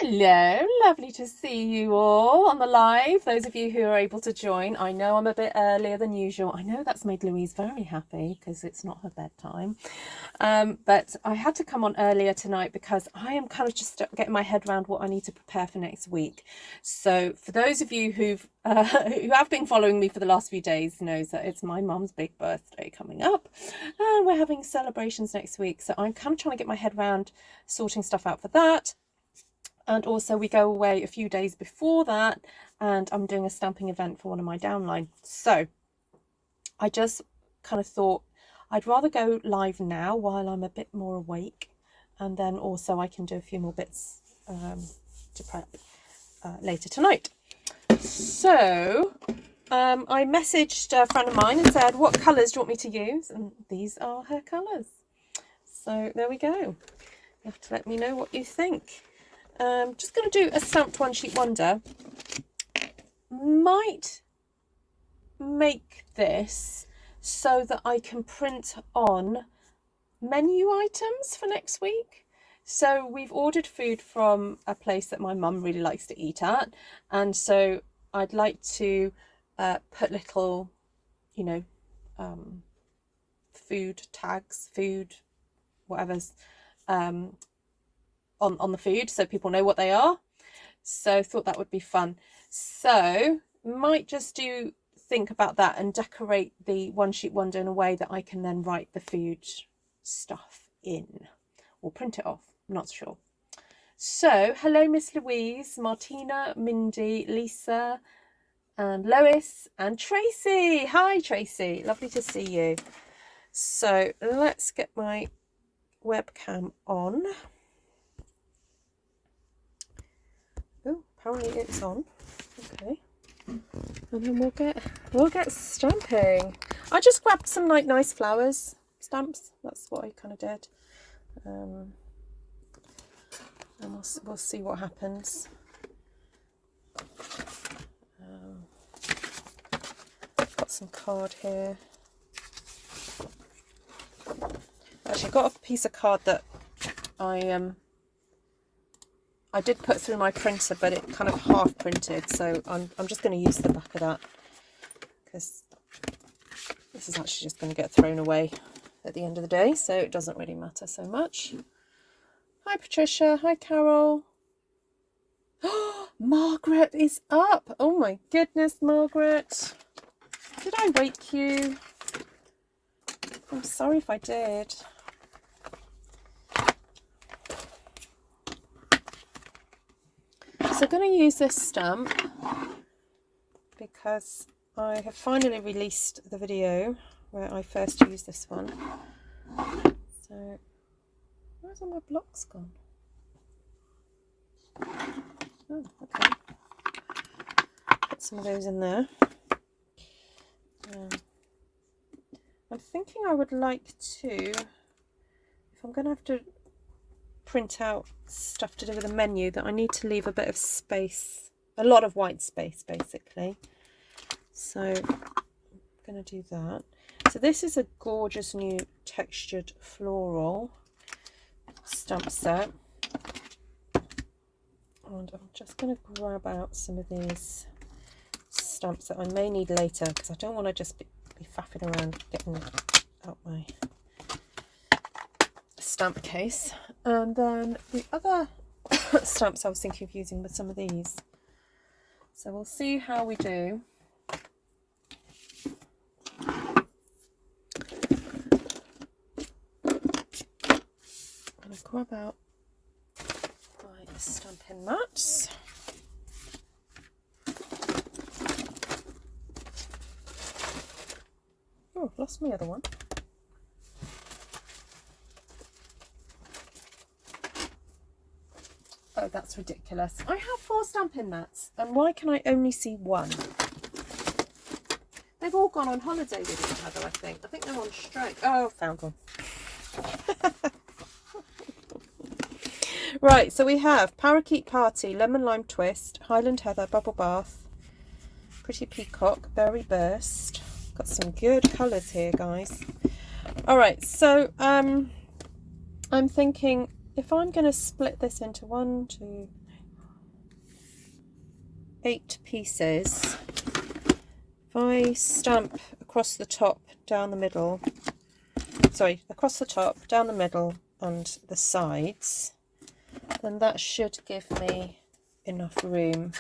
Hello, lovely to see you all on the live. Those of you who are able to join. I know I'm a bit earlier than usual. I know that's made Louise very happy because it's not her bedtime. But I had to come on earlier tonight because I am kind of just getting my head around what I need to prepare for next week. So for those of you who have been following me for the last few days knows that it's my mum's big birthday coming up and we're having celebrations next week. So I'm kind of trying to get my head around sorting stuff out for that. And also we go away a few days before that and I'm doing a stamping event for one of my downline. So I just kind of thought I'd rather go live now while I'm a bit more awake, and then also I can do a few more bits to prep later tonight. So I messaged a friend of mine and said, what colours do you want me to use? And these are her colours. So there we go. You have to let me know what you think. Just going to do a stamped one sheet wonder. Might make this so that I can print on menu items for next week. So we've ordered food from a place that my mum really likes to eat at, and so I'd like to put little, you know, food tags, food whatever's on the food so people know what they are. So thought that would be fun. So might just think about that and decorate the one sheet wonder in a way that I can then write the food stuff in or print it off. I'm not sure. So hello Miss Louise, Martina, Mindy, Lisa and Lois and Tracy. Hi Tracy, lovely to see you. So let's get my webcam on. Oh, apparently it's on. Okay, and then we'll get stamping. I just grabbed some like nice flowers stamps. That's what I kind of did, and we'll see what happens. Got some card here. Actually, I got a piece of card that I did put through my printer, but it kind of half printed, so I'm just going to use the back of that because this is actually just going to get thrown away at the end of the day, so it doesn't really matter so much. Hi Patricia, hi Carol. Oh, Margaret is up. Oh my goodness, Margaret. Did I wake you? I'm sorry if I did. So I'm going to use this stamp because I have finally released the video where I first used this one. So where's all my blocks gone? Oh, okay. Put some of those in there. I'm thinking I would like to, if I'm going to have to print out stuff to do with a menu, that I need to leave a bit of space, a lot of white space basically. So I'm going to do that. So this is a gorgeous new textured floral stamp set, and I'm just going to grab out some of these stamps that I may need later because I don't want to just be faffing around getting out my stamp case. And then the other stamps I was thinking of using with some of these, so we'll see how we do. I'm going to grab out my stamping mats. Oh, I've lost my other one. Oh, that's ridiculous. I have 4 stamping mats, and why can I only see 1? They've all gone on holiday with each other, I think. I think they're on strike. Oh, found one. Right, so we have Parakeet Party, Lemon Lime Twist, Highland Heather, Bubble Bath, Pretty Peacock, Berry Burst. Got some good colours here, guys. All right, so I'm thinking if I'm going to split this into 1, 2, 8 pieces. If I stamp across the top, down the middle, sorry, across the top, down the middle and the sides, then that should give me enough room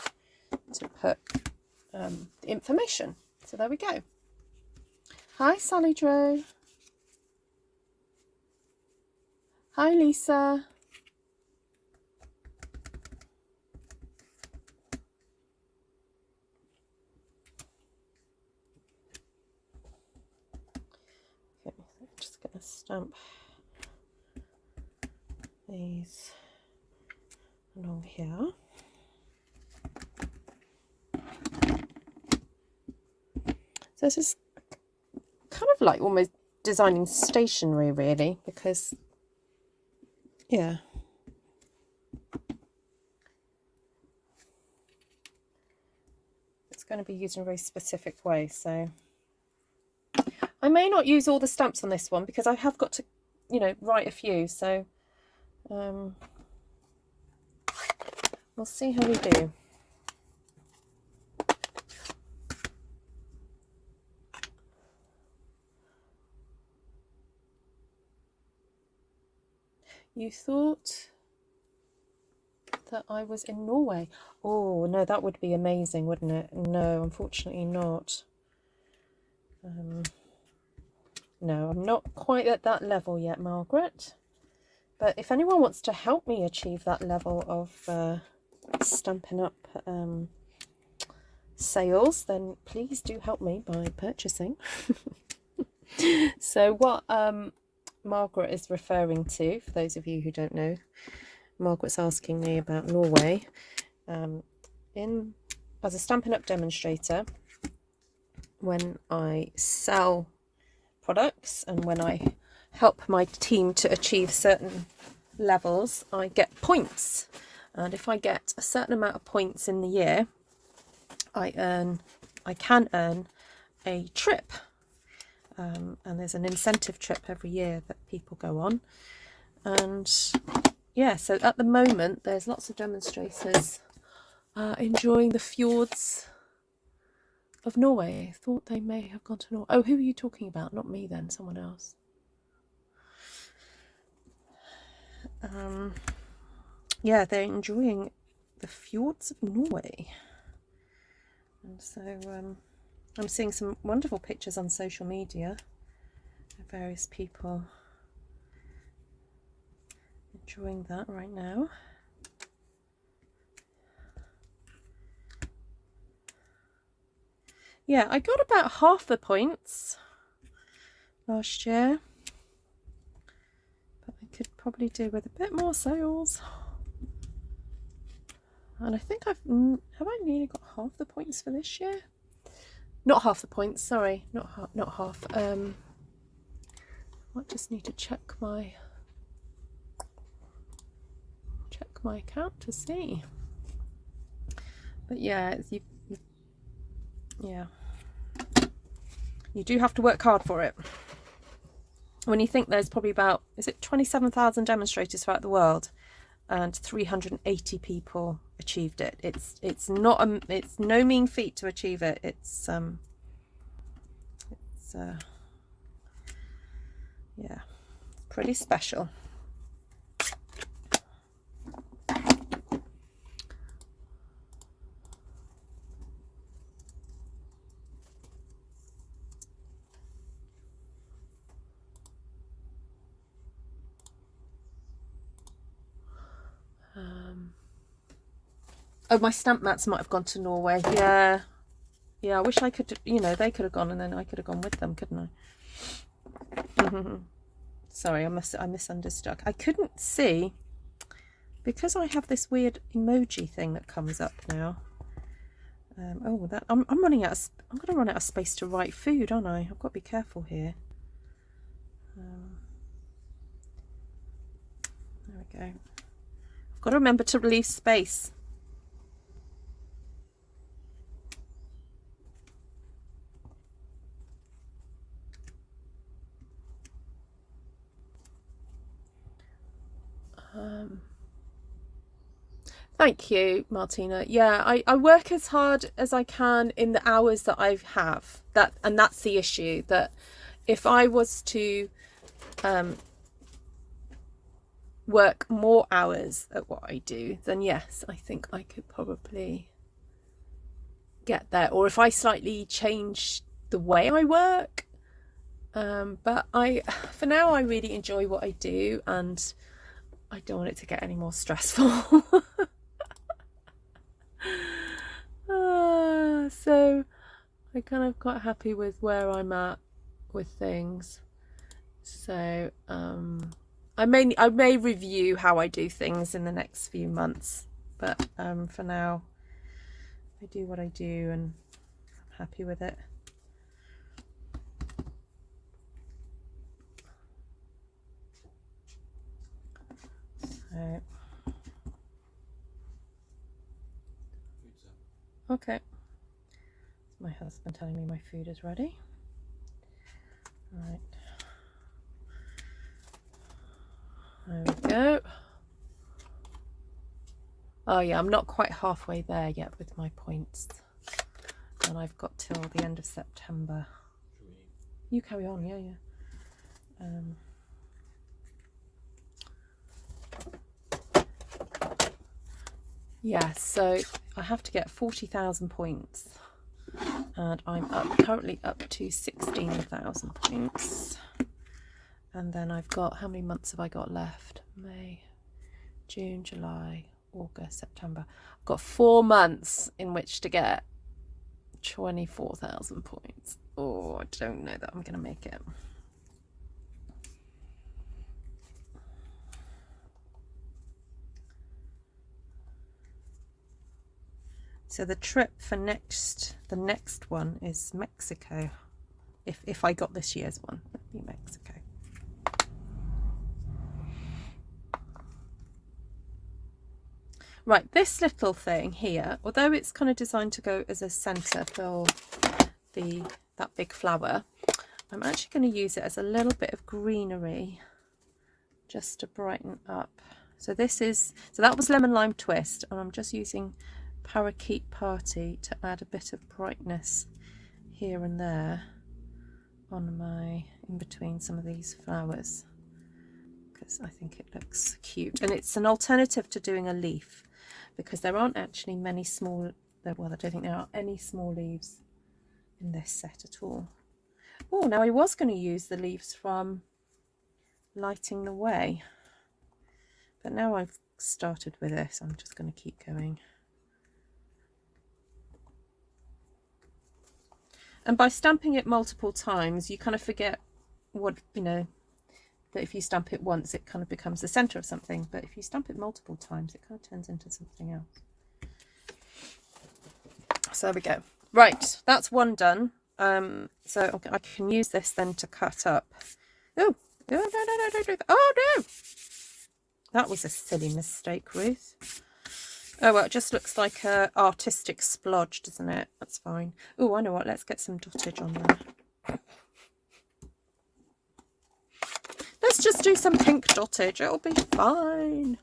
to put the information. So there we go. Hi Sally Dro. Hi Lisa. Okay, I'm just going to stamp these along here. So this is kind of like almost designing stationery really, because yeah, it's going to be used in a very specific way. So I may not use all the stamps on this one because I have got to, you know, write a few. So we'll see how we do. You thought that I was in Norway? Oh no, that would be amazing, wouldn't it? No, unfortunately not. No, I'm not quite at that level yet, Margaret. But if anyone wants to help me achieve that level of Stampin' Up sales, then please do help me by purchasing. So what Margaret is referring to, for those of you who don't know, Margaret's asking me about Norway. As a Stampin' Up demonstrator, when I sell products and when I help my team to achieve certain levels, I get points, and if I get a certain amount of points in the year, I can earn a trip, and there's an incentive trip every year that people go on. And yeah, so at the moment there's lots of demonstrators enjoying the fjords of Norway. I thought they may have gone to Norway. Oh, who are you talking about? Not me then, someone else. Yeah, they're enjoying the fjords of Norway. And so I'm seeing some wonderful pictures on social media of various people enjoying that right now. Yeah, I got about half the points last year, but I could probably do with a bit more sales. And I think have I nearly got half the points for this year? Not half the points, sorry, not half. I just need to check my account to see. But yeah, you do have to work hard for it. When you think there's probably about, is it 27,000 demonstrators throughout the world, and 380 people achieved it. It's no mean feat to achieve it. It's yeah, pretty special. Oh, my stamp mats might have gone to Norway. Yeah, I wish I could, you know, they could have gone and then I could have gone with them, couldn't I? Sorry, I misunderstood. I couldn't see, because I have this weird emoji thing that comes up now. Oh, that I'm running out of, I'm going to run out of space to write food, aren't I? I've got to be careful here. There we go. I've got to remember to leave space. Thank you, Martina. Yeah, I work as hard as I can in the hours that I have. And that's the issue, that if I was to work more hours at what I do, then yes, I think I could probably get there. Or if I slightly change the way I work. But for now, I really enjoy what I do, and I don't want it to get any more stressful. So I'm kind of quite happy with where I'm at with things. So I may review how I do things in the next few months, but for now I do what I do and I'm happy with it. So okay, my husband telling me my food is ready. Right, there we go. Oh yeah, I'm not quite halfway there yet with my points, and I've got till the end of September. You carry on, yeah. Yeah, so I have to get 40,000 points, and I'm currently up to 16,000 points. And then I've got, how many months have I got left? May, June, July, August, September. I've got 4 months in which to get 24,000 points. Oh, I don't know that I'm going to make it. So the trip for the next one is Mexico. If I got this year's one, it would be Mexico. Right, this little thing here, although it's kind of designed to go as a centre for that big flower, I'm actually going to use it as a little bit of greenery just to brighten up. So that was Lemon Lime Twist, and I'm just using Parakeet Party to add a bit of brightness here and there on in between some of these flowers, because I think it looks cute. And it's an alternative to doing a leaf, because there aren't actually many small, well, I don't think there are any small leaves in this set at all. Oh, now I was going to use the leaves from Lighting the Way, but now I've started with this, I'm just going to keep going. And by stamping it multiple times, you kind of forget that if you stamp it once, it kind of becomes the center of something. But if you stamp it multiple times, it kind of turns into something else. So there we go. Right, that's one done. So I can use this then to cut up. Oh, no. Oh, no. That was a silly mistake, Ruth. Oh, well, it just looks like a artistic splodge, doesn't it? That's fine. Oh, I know what. Let's get some dottage on there. Let's just do some pink dottage. It'll be fine.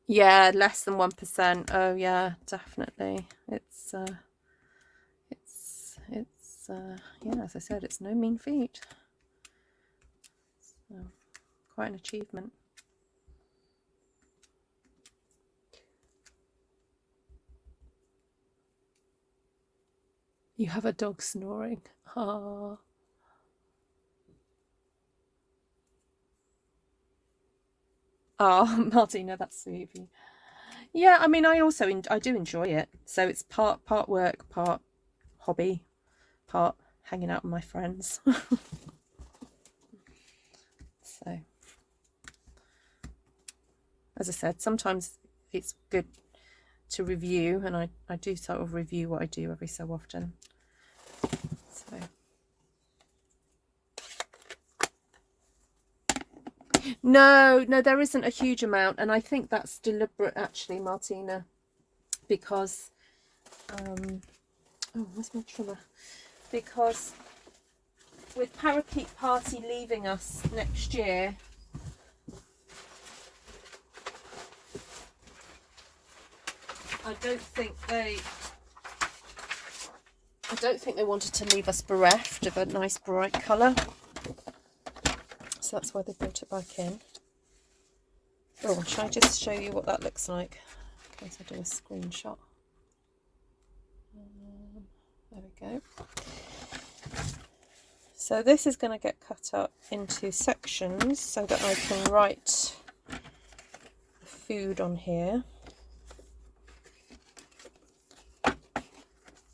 Yeah, less than 1%. Oh, yeah, definitely. Yeah, as I said, it's no mean feat. So, quite an achievement. You have a dog snoring. Ah. Oh, Martina, that's sweet of you. Yeah, I mean, I do enjoy it. So it's part work, part hobby, part hanging out with my friends. So, as I said, sometimes it's good to review, and I do sort of review what I do every so often. So. No, there isn't a huge amount, and I think that's deliberate actually, Martina, because oh, where's my trimmer? Because with Parakeet Party leaving us next year, I don't think they wanted to leave us bereft of a nice bright colour. So that's why they brought it back in. Oh, shall I just show you what that looks like? In case I do a screenshot. There we go. So this is going to get cut up into sections so that I can write the food on here.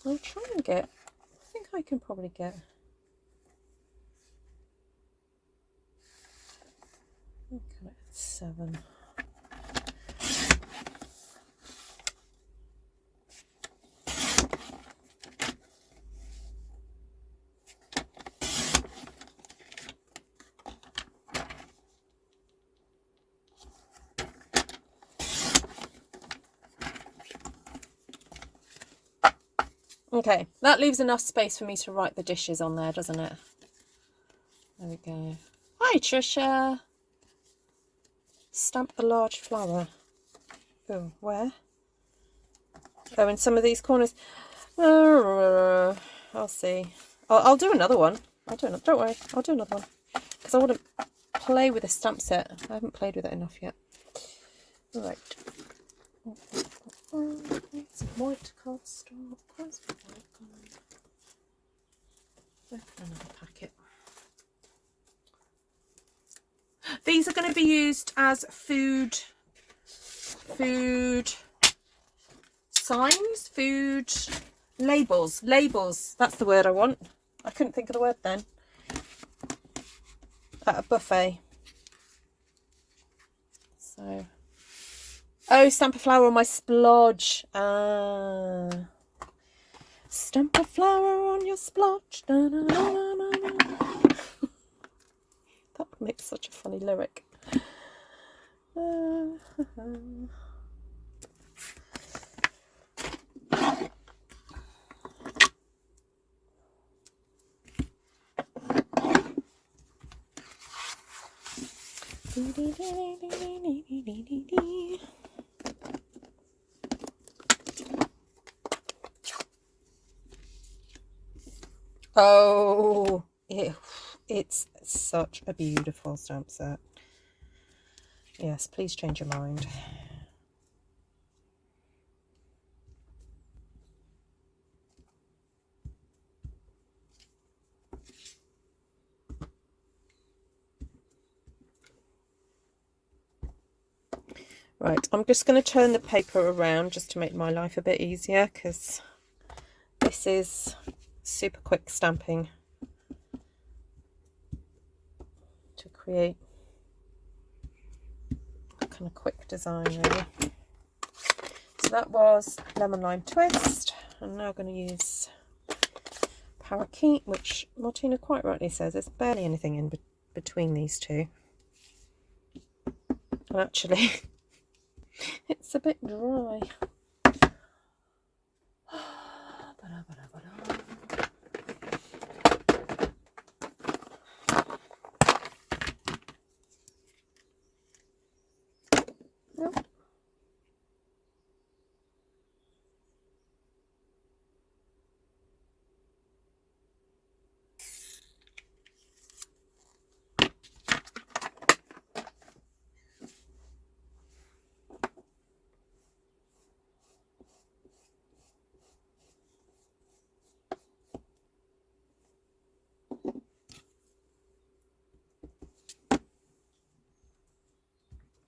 I'll try and get, I think I can probably get, okay, 7. Okay, that leaves enough space for me to write the dishes on there, doesn't it? There we go. Hi, Trisha. Stamp a large flower. Oh, where? Oh, in some of these corners. I'll see. I'll do another one. Don't worry. I'll do another one. Because I want to play with a stamp set. I haven't played with it enough yet. Right. Some white cardstock. Where's my white card? Open another packet. These are going to be used as food signs, food labels. That's the word I want. I couldn't think of the word then. At a buffet. So. Oh, stamp a flower on my splodge. Stamp a flower on your splodge. Da, da, da, da, da. That makes such a funny lyric. Oh, it's such a beautiful stamp set. Yes, please change your mind. Right, I'm just going to turn the paper around just to make my life a bit easier, because this is super quick stamping to create a kind of quick design, really. So that was Lemon Lime Twist. I'm now going to use Parakeet, which Martina quite rightly says there's barely anything in between these two. And actually, it's a bit dry. Nope.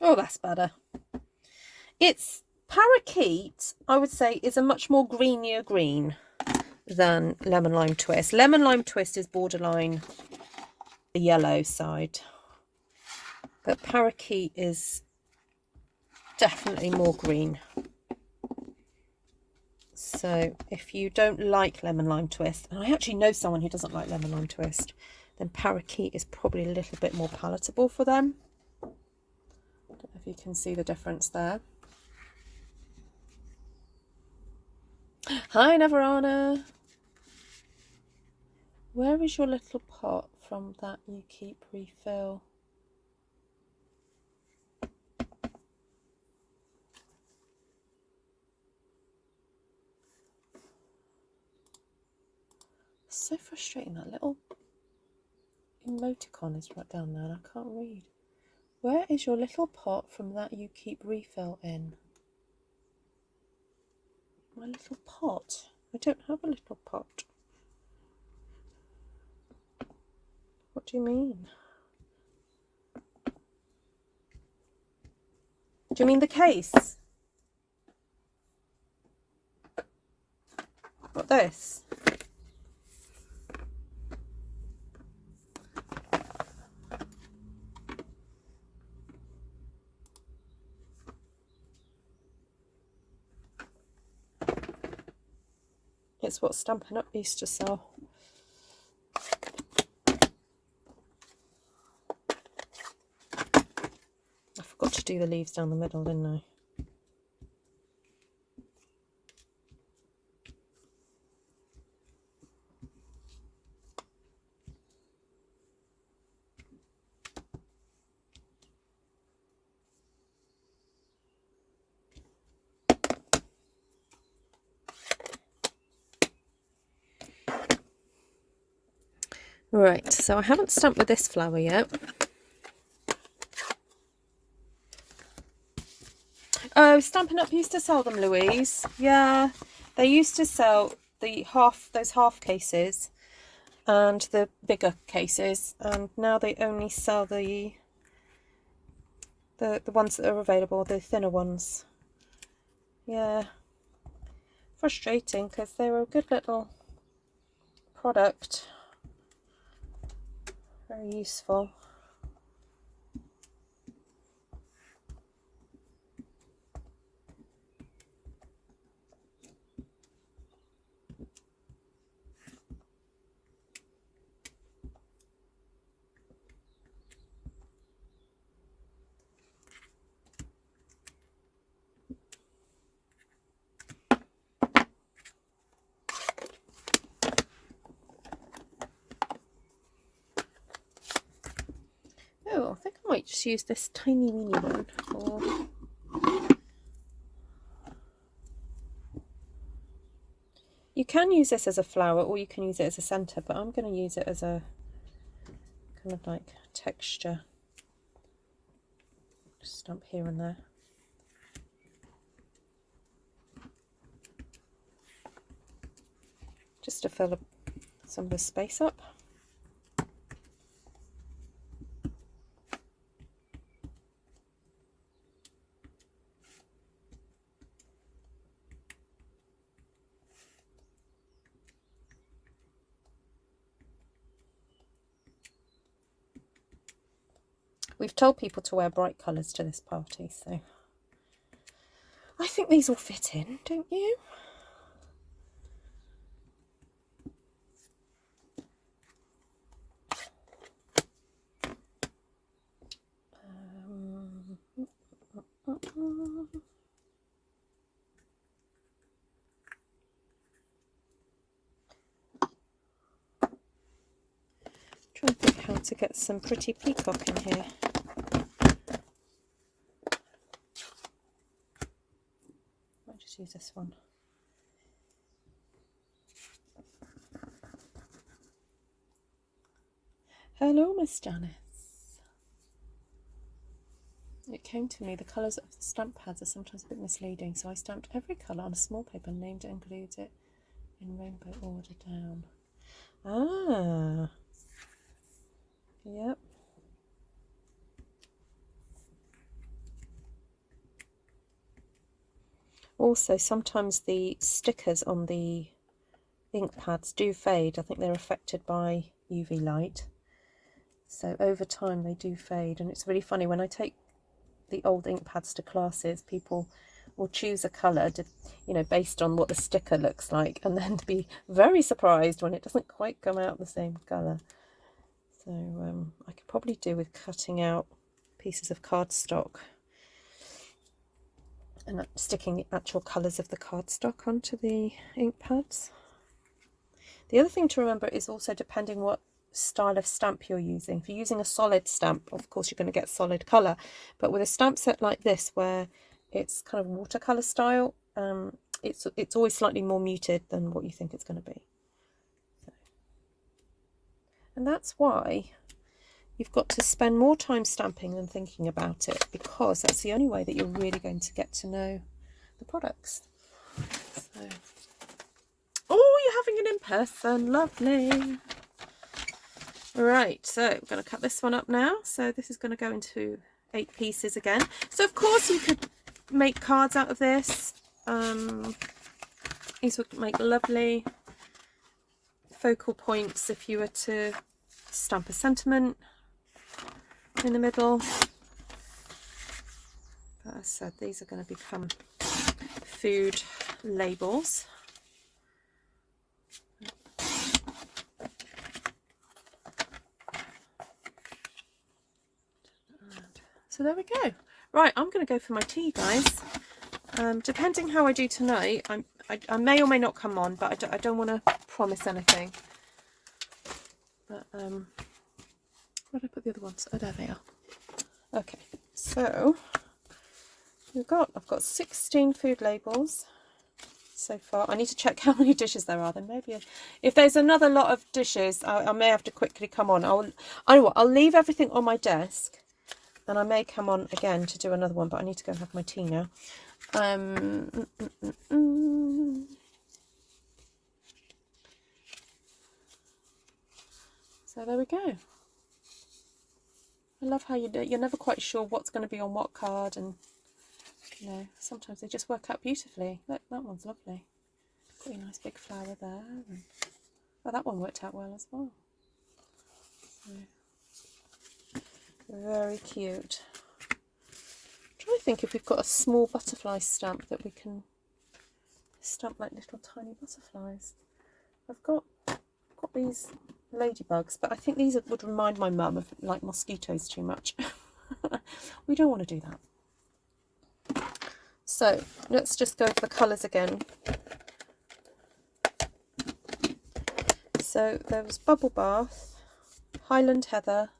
Oh, that's better. It's Parakeet, I would say, is a much more greenier green than Lemon Lime Twist. Lemon Lime Twist is borderline the yellow side, but Parakeet is definitely more green. So if you don't like Lemon Lime Twist, and I actually know someone who doesn't like Lemon Lime Twist, then Parakeet is probably a little bit more palatable for them. I don't know if you can see the difference there. Hi, Neverana. Where is your little pot from that you keep refill? So frustrating, that little emoticon is right down there and I can't read. Where is your little pot from that you keep refill in? My little pot? I don't have a little pot. What do you mean? Do you mean the case? What, this? It's what Stampin' Up used to sell. I forgot to do the leaves down the middle, didn't I? Right, so I haven't stamped with this flower yet. Oh, Stampin' Up used to sell them, Louise. Yeah, they used to sell those half cases and the bigger cases, and now they only sell the ones that are available, the thinner ones. Yeah, frustrating because they were a good little product. Very useful. Oh, I think I might just use this tiny mini one. You can use this as a flower or you can use it as a centre, but I'm going to use it as a kind of like texture. Just stamp here and there. Just to fill some of the space up. We've told people to wear bright colours to this party, so I think these will fit in, don't you? Trying to think how to get some pretty peacock in here. I'll just use this one. Hello, Miss Janice. It came to me, the colours of the stamp pads are sometimes a bit misleading, so I stamped every colour on a small paper and named it and glued it in rainbow order down. Ah, yep. Also, sometimes the stickers on the ink pads do fade. I think they're affected by UV light. So over time they do fade, and it's really funny when I take the old ink pads to classes, people will choose a colour, you know, based on what the sticker looks like, and then be very surprised when it doesn't quite come out the same colour. So I could probably do with cutting out pieces of cardstock and sticking the actual colours of the cardstock onto the ink pads. The other thing to remember is also depending what style of stamp you're using. If you're using a solid stamp, of course you're going to get solid colour, but with a stamp set like this where it's kind of watercolour style, it's always slightly more muted than what you think it's going to be. So, and that's why you've got to spend more time stamping than thinking about it, because that's the only way that you're really going to get to know the products. So, oh, you're having it in person, lovely. Right, so I'm going to cut this one up now. So this is going to go into 8 pieces again. So of course you could make cards out of this. These would make lovely focal points if you were to stamp a sentiment in the middle. But as I said, these are going to become food labels. So there we go. Right, I'm going to go for my tea, guys. Depending how I do tonight, I may or may not come on, but I don't want to promise anything. But where did I put the other ones? Oh, there they are. Okay, so I've got 16 food labels so far. I need to check how many dishes there are. Then maybe if there's another lot of dishes, I may have to quickly come on. I know what, I'll leave everything on my desk, and I may come on again to do another one. But I need to go and have my tea now. So there we go. I love how you're never quite sure what's going to be on what card, and you know, sometimes they just work out beautifully. Look, that one's lovely. Got a nice big flower there. And, oh, that one worked out well as well. So, very cute. I'm trying to think if we've got a small butterfly stamp that we can stamp like little tiny butterflies. I've got these ladybugs, but I think these would remind my mum of like mosquitoes too much. We don't want to do that. So let's just go for the colours again. So there was Bubble Bath, Highland Heather,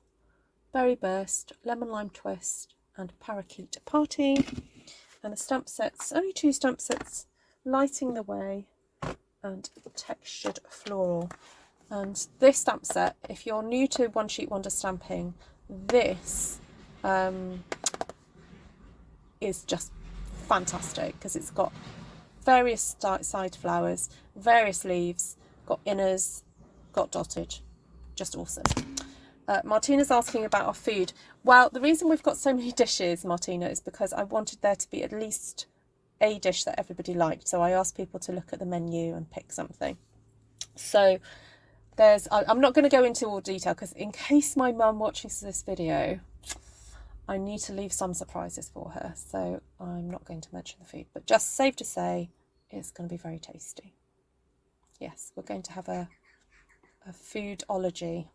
Berry Burst, Lemon Lime Twist, and Parakeet Party. And the stamp sets, only 2 stamp sets, Lighting the Way and Textured Floral. And this stamp set, if you're new to One Sheet Wonder stamping, this is just fantastic, because it's got various side flowers, various leaves, got inners, got dotted. Just awesome. Martina's asking about our food. Well, the reason we've got so many dishes, Martina, is because I wanted there to be at least a dish that everybody liked. So I asked people to look at the menu and pick something. So I'm not going to go into all detail, because in case my mum watches this video, I need to leave some surprises for her. So I'm not going to mention the food, but just safe to say it's going to be very tasty. Yes, we're going to have a foodology.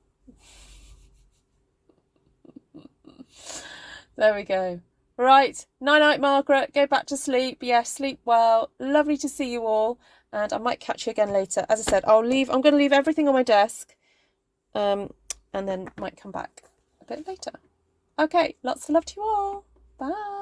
There we go. Right, night Margaret, go back to sleep. Yes, sleep well. Lovely to see you all, and I might catch you again later. As I said, I'm going to leave everything on my desk, and then might come back a bit later. Okay, lots of love to you all. Bye.